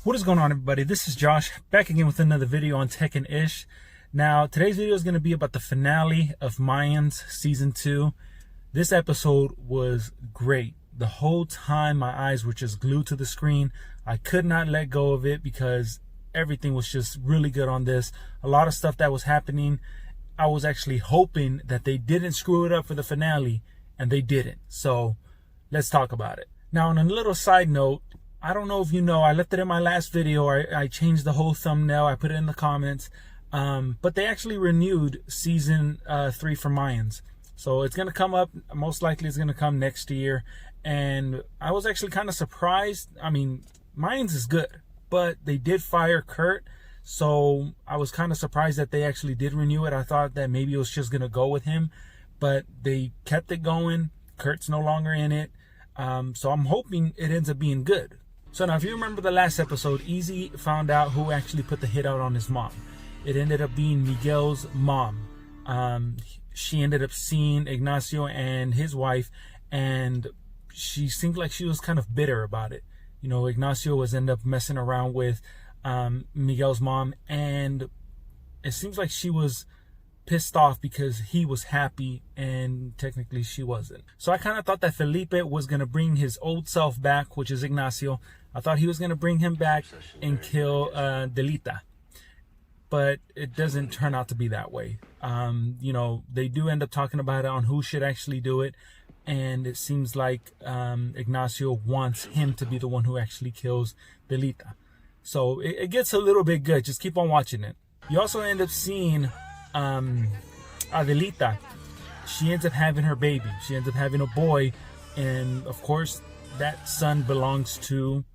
What is going on, everybody? This is Josh, back again with another video on Tech and Ish. Now, today's video is going to be about the finale of Mayans Season 2. This episode was great. The whole time my eyes were just glued to the screen. I could not let go of it because everything was just really good on this. A lot of stuff that was happening, I was actually hoping that they didn't screw it up for the finale, and they didn't. So, let's talk about it. Now, on a little side note, I don't know if you know, I left it in my last video. I changed the whole thumbnail. I put it in the comments. But they actually renewed Season 3 for Mayans. So it's going to come up. Most likely it's going to come next year. And I was actually kind of surprised. I mean, Mayans is good. But they did fire Kurt. So I was kind of surprised that they actually did renew it. I thought that maybe it was just going to go with him. But they kept it going. Kurt's no longer in it. So I'm hoping it ends up being good. So now, if you remember the last episode, Easy found out who actually put the hit out on his mom. It ended up being Miguel's mom. She ended up seeing Ignacio and his wife, and she seemed like she was kind of bitter about it. You know, Ignacio was ended up messing around with Miguel's mom, and it seems like she was pissed off because he was happy and technically she wasn't. So I kind of thought that Felipe was going to bring his old self back, which is Ignacio. I thought he was going to bring him back and kill Adelita. But it doesn't turn out to be that way. You know, they do end up talking about it on who should actually do it. And it seems like Ignacio wants him to be the one who actually kills Adelita. So it gets a little bit good. Just keep on watching it. You also end up seeing Adelita. She ends up having her baby. She ends up having a boy, and of course that son belongs to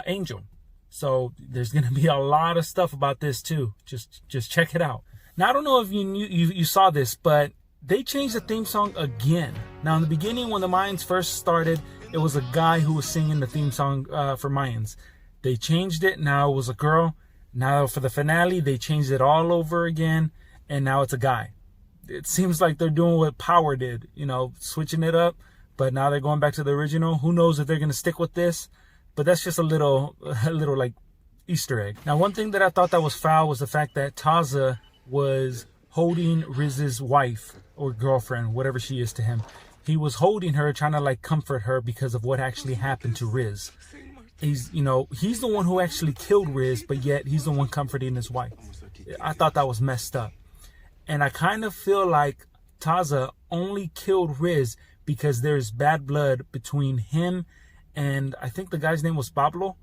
Angel. So there's gonna be a lot of stuff about this too. Just check it out. Now, I don't know if you saw this, but they changed the theme song again. Now, in the beginning, when the Mayans first started, it was a guy who was singing the theme song for Mayans. They changed it. Now it was a girl. Now for the finale, they changed it all over again, and now it's a guy. It seems like they're doing what Power did, you know, switching it up, but now they're going back to the original. Who knows if they're going to stick with this, but that's just a little like Easter egg. Now, one thing that I thought that was foul was the fact that Taza was holding Riz's wife or girlfriend, whatever she is to him. He was holding her, trying to like comfort her because of what actually happened to Riz. He's the one who actually killed Riz, but yet he's the one comforting his wife. I thought that was messed up. And I kind of feel like Taza only killed Riz because there's bad blood between him and I think the guy's name was Pablo.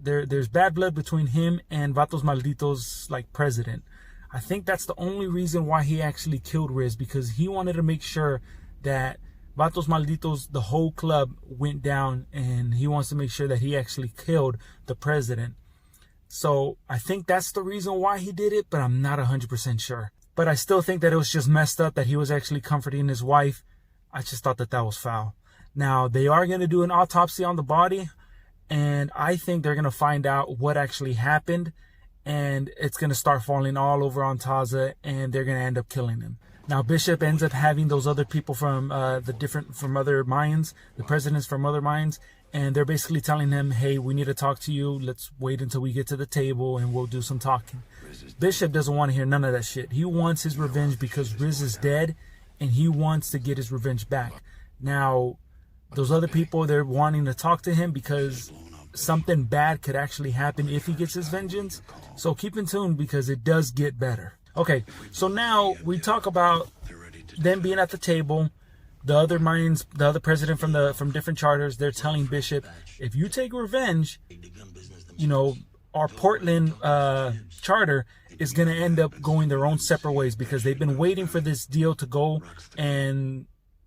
There's bad blood between him and Vatos Malditos, like, president. I think that's the only reason why he actually killed Riz, because he wanted to make sure that Vatos Malditos, the whole club, went down, and he wants to make sure that he actually killed the president. So I think that's the reason why he did it, but I'm not 100% sure. But I still think that it was just messed up that he was actually comforting his wife. I just thought that that was foul. Now, they are going to do an autopsy on the body, and I think they're going to find out what actually happened, and it's going to start falling all over on Taza, and they're going to end up killing him. Now, Bishop ends up having those other people from from other Mayans, the presidents from other Mayans, and they're basically telling him, hey, we need to talk to you. Let's wait until we get to the table and we'll do some talking. Bishop doesn't want to hear none of that shit. He wants his revenge because Riz is dead, and he wants to get his revenge back. Now, those other people, they're wanting to talk to him because something bad could actually happen if he gets his vengeance. So keep in tune because it does get better. Okay, so now we talk about them being at the table. The other Mayans, the other president from different charters, they're telling Bishop, if you take revenge, you know, our Portland charter is going to end up going their own separate ways because they've been waiting for this deal to go. And,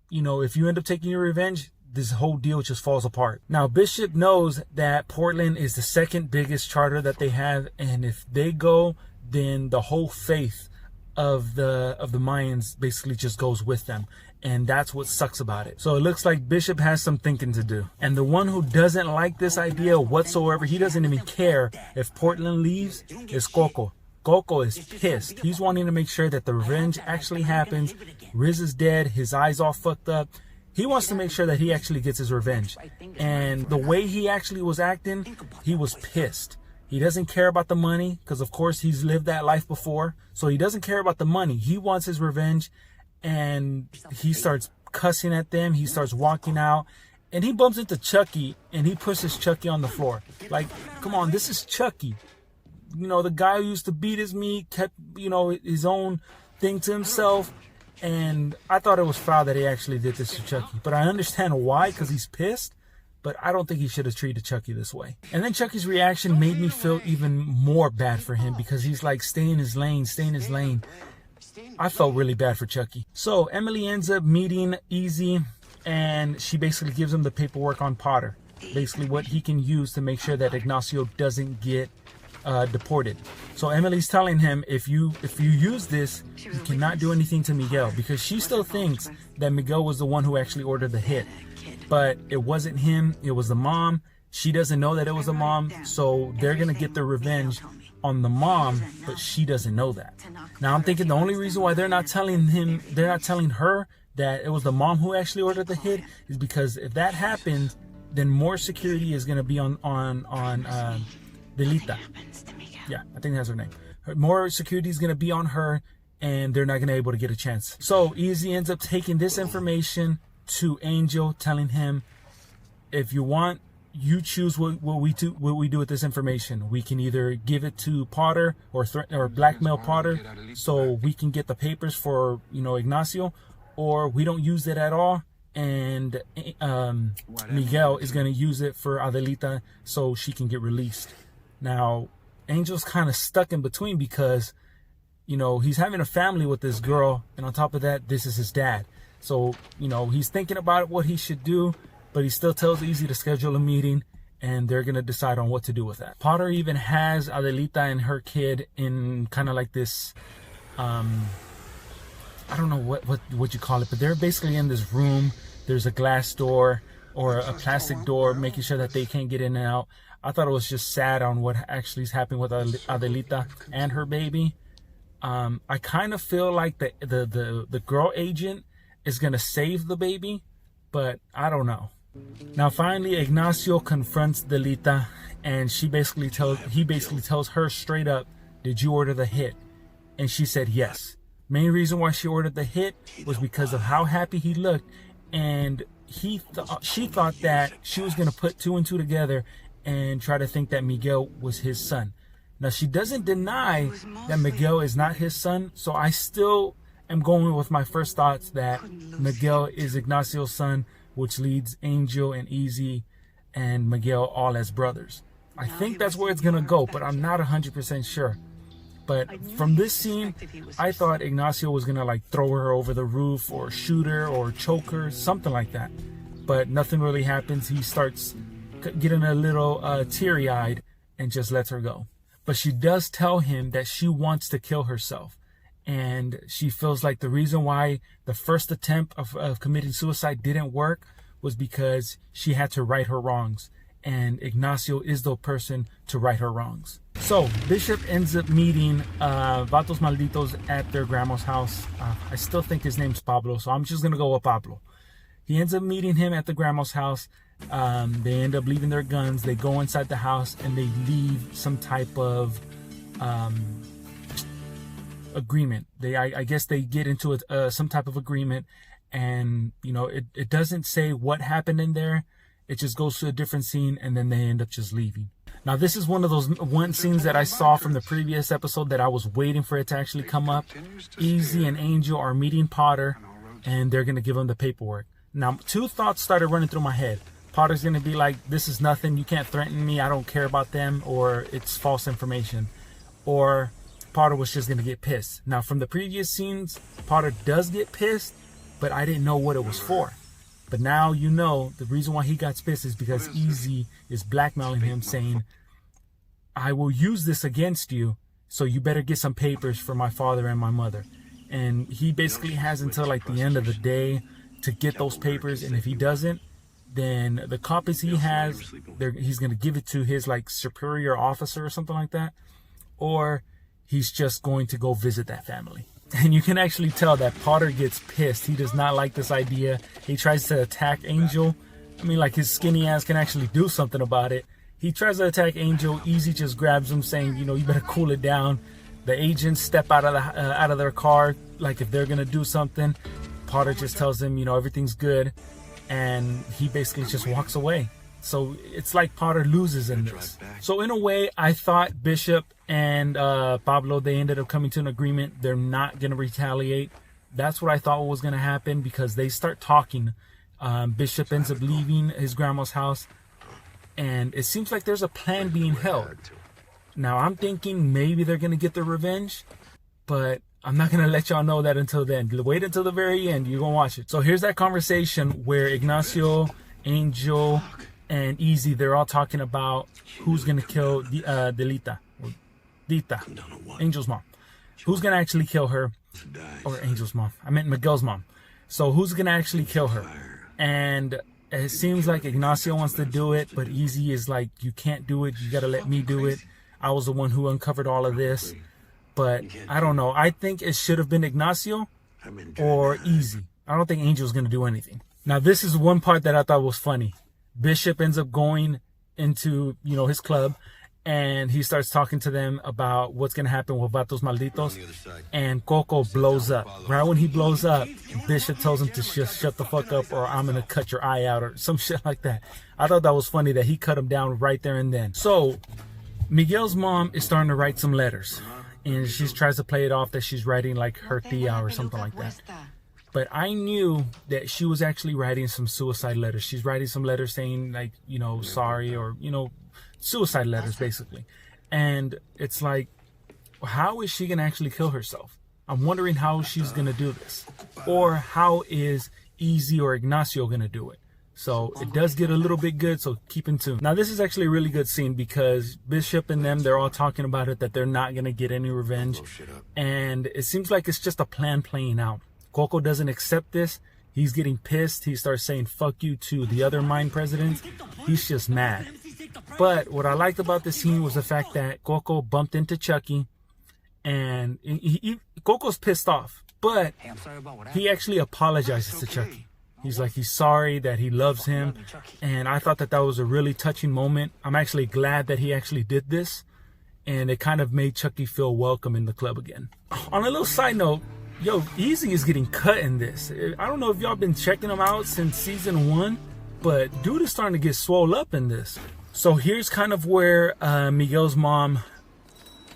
you know, if you end up taking your revenge, this whole deal just falls apart. Now, Bishop knows that Portland is the second biggest charter that they have. And if they go, then the whole faith of the Mayans basically just goes with them. And that's what sucks about it. So it looks like Bishop has some thinking to do. And the one who doesn't like this idea whatsoever, he doesn't even care if Portland leaves, is Coco. Coco is pissed. He's wanting to make sure that the revenge actually happens. Riz is dead. His eyes all fucked up. He wants to make sure that he actually gets his revenge. And the way he actually was acting, he was pissed. He doesn't care about the money because, of course, he's lived that life before. So he doesn't care about the money. He wants his revenge, and he starts cussing at them. He starts walking out, and he bumps into Chucky, and he pushes Chucky on the floor. Like, come on, this is Chucky. You know, the guy who used to beat his meat, kept, you know, his own thing to himself. And I thought it was foul that he actually did this to Chucky. But I understand why, because he's pissed. But I don't think he should have treated Chucky this way. And then Chucky's reaction made me feel even more bad for him, because he's like, stay in his lane, stay in his lane. I felt really bad for Chucky. So Emily ends up meeting Easy, and she basically gives him the paperwork on Potter. Basically what he can use to make sure that Ignacio doesn't get deported. So Emily's telling him, if you use this, you cannot do anything to Miguel, because she still thinks that Miguel was the one who actually ordered the hit. But it wasn't him, it was the mom. She doesn't know that it was the mom, so they're gonna get their revenge on the mom, but she doesn't know that. Now I'm thinking the only reason why they're not telling her that it was the mom who actually ordered the hit is because if that happens, then more security is gonna be on Adelita. Yeah, I think that's her name. More security is gonna be on her, and they're not gonna be able to get a chance. So Easy ends up taking this information to Angel, telling him, if you want, you choose what we do with this information. We can either give it to Potter or blackmail Potter so we can get the papers for, you know, Ignacio, or we don't use it at all, and Miguel is going to use it for Adelita so she can get released. Now Angel's kind of stuck in between, because, you know, he's having a family with this girl, and on top of that, this is his dad. So, you know, he's thinking about what he should do, but he still tells Easy to schedule a meeting, and they're going to decide on what to do with that. Potter even has Adelita and her kid in kind of like this, I don't know what you call it, but they're basically in this room. There's a glass door or a plastic door, making sure that they can't get in and out. I thought it was just sad on what actually is happening with Adelita and her baby. I kind of feel like the girl agent is gonna save the baby, but I don't know. Now finally Ignacio confronts Adelita, and he basically tells her straight up, did you order the hit? And she said yes. Main reason why she ordered the hit was because of how happy he looked, and she thought that she was gonna put two and two together and try to think that Miguel was his son. Now she doesn't deny that Miguel is not his son, so I still am going with my first thoughts that Miguel is Ignacio's son, which leads Angel and Easy and Miguel all as brothers. I think that's where it's gonna go, but I'm not 100% sure. But from this scene, I thought Ignacio was gonna like throw her over the roof or shoot her or choke her, something like that. But nothing really happens. He starts getting a little teary-eyed and just lets her go. But she does tell him that she wants to kill herself. And she feels like the reason why the first attempt of committing suicide didn't work was because she had to right her wrongs. And Ignacio is the person to right her wrongs. So Bishop ends up meeting Vatos Malditos at their grandma's house. I still think his name's Pablo, so I'm just going to go with Pablo. He ends up meeting him at the grandma's house. They end up leaving their guns. They go inside the house and they leave some type of agreement. I guess they get into some type of agreement, and you know, it doesn't say what happened in there. It just goes to a different scene, and then they end up just leaving. Now this is one of those scenes that I saw from the previous episode that I was waiting for it to actually come up. Easy and Angel are meeting Potter, and they're gonna give him the paperwork. Now two thoughts started running through my head. Potter's gonna be like, this is nothing, you can't threaten me, I don't care about them, or it's false information. Or Potter was just gonna get pissed. Now from the previous scenes, Potter does get pissed, but I didn't know what it was for. But now you know the reason why he got pissed is because Easy is blackmailing him, saying, I will use this against you, so you better get some papers for my father and my mother. And he basically has until like the end of the day to get those papers, and if he doesn't, then the copies he has, he's going to give it to his like superior officer or something like that, or he's just going to go visit that family. And you can actually tell that Potter gets pissed. He does not like this idea. He tries to attack Angel. I mean, like, his skinny ass can actually do something about it. He tries to attack Angel. Easy just grabs him, saying, you know, you better cool it down. The agents step out of their car, like if they're gonna do something. Potter just tells him, you know, everything's good, and he basically just walks away. So it's like Potter loses in this. So in a way, I thought Bishop and Pablo, they ended up coming to an agreement. They're not gonna retaliate. That's what I thought was gonna happen, because they start talking. Bishop ends up leaving his grandma's house, and it seems like there's a plan being held. Now I'm thinking maybe they're gonna get their revenge, but I'm not gonna let y'all know that until then. Wait until the very end, you're gonna watch it. So here's that conversation where Ignacio, Angel, and Easy, they're all talking about who's gonna kill Adelita, or Dita, Angel's mom. Who's gonna actually kill her, or Angel's mom? I meant Miguel's mom. So who's gonna actually kill her? And it seems like Ignacio wants to do it, but Easy is like, you can't do it. You gotta let me do it. I was the one who uncovered all of this. But I don't know. I think it should have been Ignacio or Easy. I don't think Angel's going to do anything. Now, this is one part that I thought was funny. Bishop ends up going into, you know, his club, and he starts talking to them about what's going to happen with Vatos Malditos. And Coco blows up. Right when he blows up, Bishop tells him to just shut the fuck up, or I'm going to cut your eye out, or some shit like that. I thought that was funny that he cut him down right there and then. So Miguel's mom is starting to write some letters, and she tries to play it off that she's writing like her tia or something like that. But I knew that she was actually writing some suicide letters. She's writing some letters saying, like, you know, sorry, or, you know, suicide letters basically. And it's like, how is she gonna actually kill herself? I'm wondering how she's gonna do this, or how is Easy or Ignacio gonna do it. So it does get a little bit good, so keep in tune. Now this is actually a really good scene, because Bishop and them, they're all talking about it, that they're not going to get any revenge. And it seems like it's just a plan playing out. Coco doesn't accept this. He's getting pissed. He starts saying fuck you to the other mine presidents. He's just mad. But what I liked about this scene was the fact that Coco bumped into Chucky, and Coco's pissed off, but he actually apologizes to Chucky. He's like, he's sorry, that he loves him. And I thought that that was a really touching moment. I'm actually glad that he actually did this. And it kind of made Chucky feel welcome in the club again. On a little side note, yo, Easy is getting cut in this. I don't know if y'all been checking him out since season 1, but dude is starting to get swole up in this. So here's kind of where Miguel's mom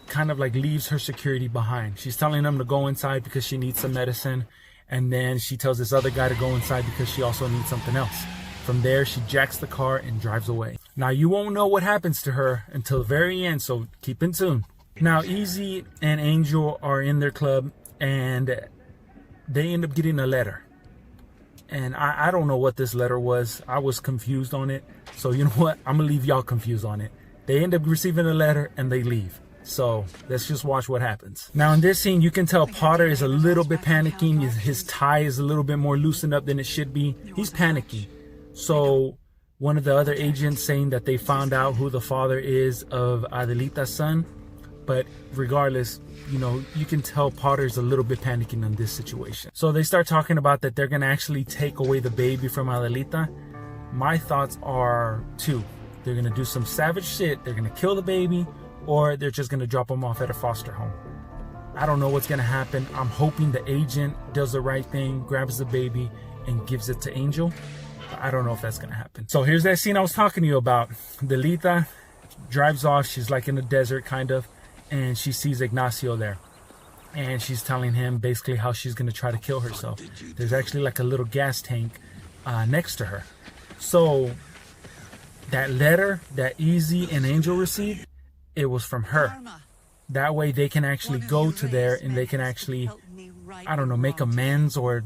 kind of like leaves her security behind. She's telling them to go inside because she needs some medicine. And then she tells this other guy to go inside because she also needs something else. From there, she jacks the car and drives away. Now, you won't know what happens to her until the very end, so keep in tune. Now, Easy and Angel are in their club, and they end up getting a letter. And I don't know what this letter was. I was confused on it. So, you know what? I'm going to leave y'all confused on it. They end up receiving a letter, and they leave. So let's just watch what happens. Now in this scene, you can tell Potter is a little bit panicking. His tie is a little bit more loosened up than it should be. He's panicking. So one of the other agents saying that they found out who the father is of Adelita's son. But regardless, you know, you can tell Potter's a little bit panicking on this situation. So they start talking about that they're going to actually take away the baby from Adelita. My thoughts are two. They're going to do some savage shit. They're going to kill the baby, or they're just going to drop him off at a foster home. I don't know what's going to happen. I'm hoping the agent does the right thing, grabs the baby, and gives it to Angel. But I don't know if that's going to happen. So here's that scene I was talking to you about. Adelita drives off. She's like in the desert, kind of, and she sees Ignacio there. And she's telling him basically how she's going to try to kill herself. There's actually like a little gas tank next to her. So that letter that Easy and Angel received, it was from her. That way they can actually go to there and they can actually, I don't know, make amends or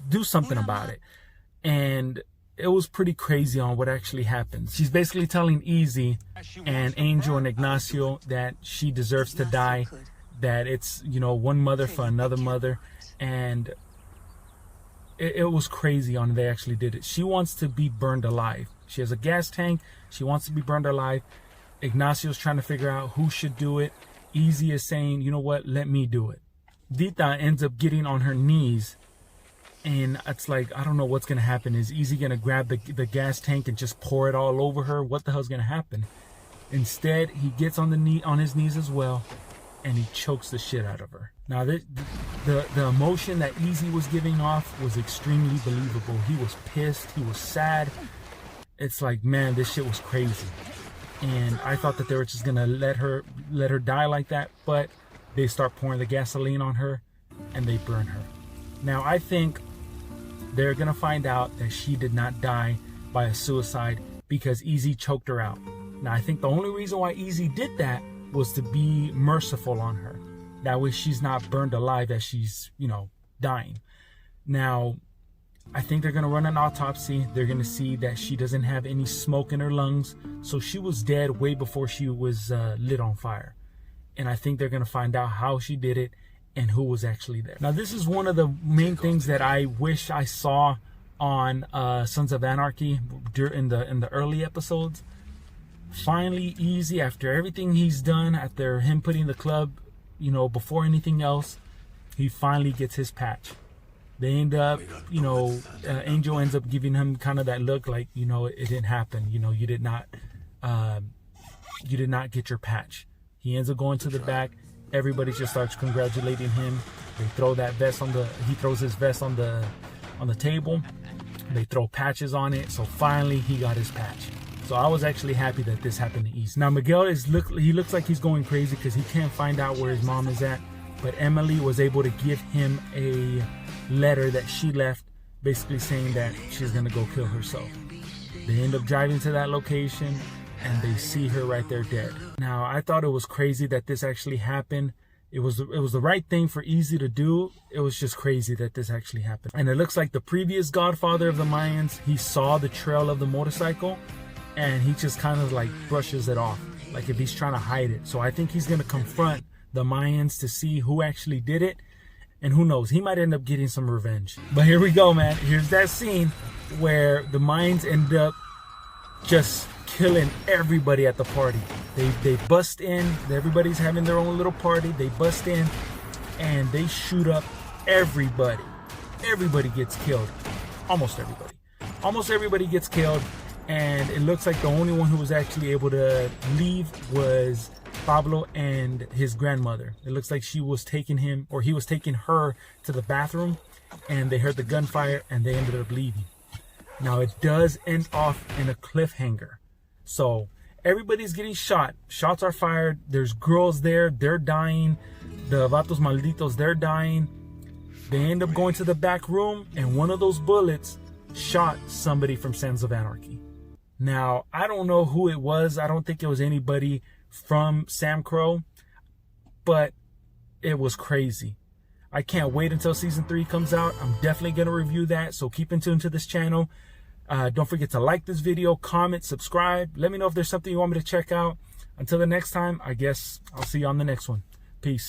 do something about it. And it was pretty crazy on what actually happened. She's basically telling Easy and Angel and Ignacio that she deserves to die, that it's, you know, one mother for another mother. And it was crazy on they actually did it. She wants to be burned alive. She has a gas tank. She wants to be burned alive. Ignacio's trying to figure out who should do it. Easy is saying, you know what, let me do it. Dita ends up getting on her knees, and it's like, I don't know what's going to happen. Is Easy going to grab the gas tank and just pour it all over her? What the hell's going to happen? Instead, he gets on his knees as well, and he chokes the shit out of her. Now, the emotion that Easy was giving off was extremely believable. He was pissed. He was sad. It's like, man, this shit was crazy. And I thought that they were just gonna let her die like that, but they start pouring the gasoline on her and they burn her. Now, I think they're gonna find out that she did not die by a suicide because Easy choked her out. Now, I think the only reason why Easy did that was to be merciful on her. That way she's not burned alive as she's, dying. Now, I think they're going to run an autopsy. They're going to see that she doesn't have any smoke in her lungs. So she was dead way before she was lit on fire. And I think they're going to find out how she did it and who was actually there. Now, this is one of the main things that I wish I saw on Sons of Anarchy in the early episodes. Finally, Easy, after everything he's done, after him putting the club, before anything else, he finally gets his patch. They end up, Angel ends up giving him kind of that look like, it didn't happen. You did not get your patch. He ends up going to the back. Everybody just starts congratulating him. They throw he throws his vest on the table. They throw patches on it. So finally he got his patch. So I was actually happy that this happened to East. Now Miguel he looks like he's going crazy because he can't find out where his mom is at. But Emily was able to give him a letter that she left, basically saying that she's gonna go kill herself. They end up driving to that location and they see her right there dead. Now, I thought it was crazy that this actually happened. It was the right thing for Easy to do. It was just crazy that this actually happened. And it looks like the previous godfather of the Mayans, he saw the trail of the motorcycle and he just kind of like brushes it off, like if he's trying to hide it. So I think he's gonna confront the Mayans to see who actually did it. And who knows, he might end up getting some revenge. But here we go, man. Here's that scene where the Mayans end up just killing everybody at the party. They bust in. Everybody's having their own little party. They bust in and they shoot up everybody. Everybody gets killed. Almost everybody. Almost everybody gets killed. And it looks like the only one who was actually able to leave was Pablo and his grandmother. It looks like she was taking him, or he was taking her to the bathroom, and they heard the gunfire and they ended up leaving. Now it does end off in a cliffhanger. So everybody's getting shot. Shots are fired. There's girls there. They're dying. The vatos malditos, they're dying. They end up going to the back room, and one of those bullets shot somebody from Sons of Anarchy. Now, I don't know who it was. I don't think it was anybody from Sam Crow, but it was crazy. I can't wait until season 3 comes out. I'm definitely going to review that, so keep in tune to this channel. Don't forget to like this video, comment, subscribe. Let me know if there's something you want me to check out. Until the next time, I guess I'll see you on the next one. Peace.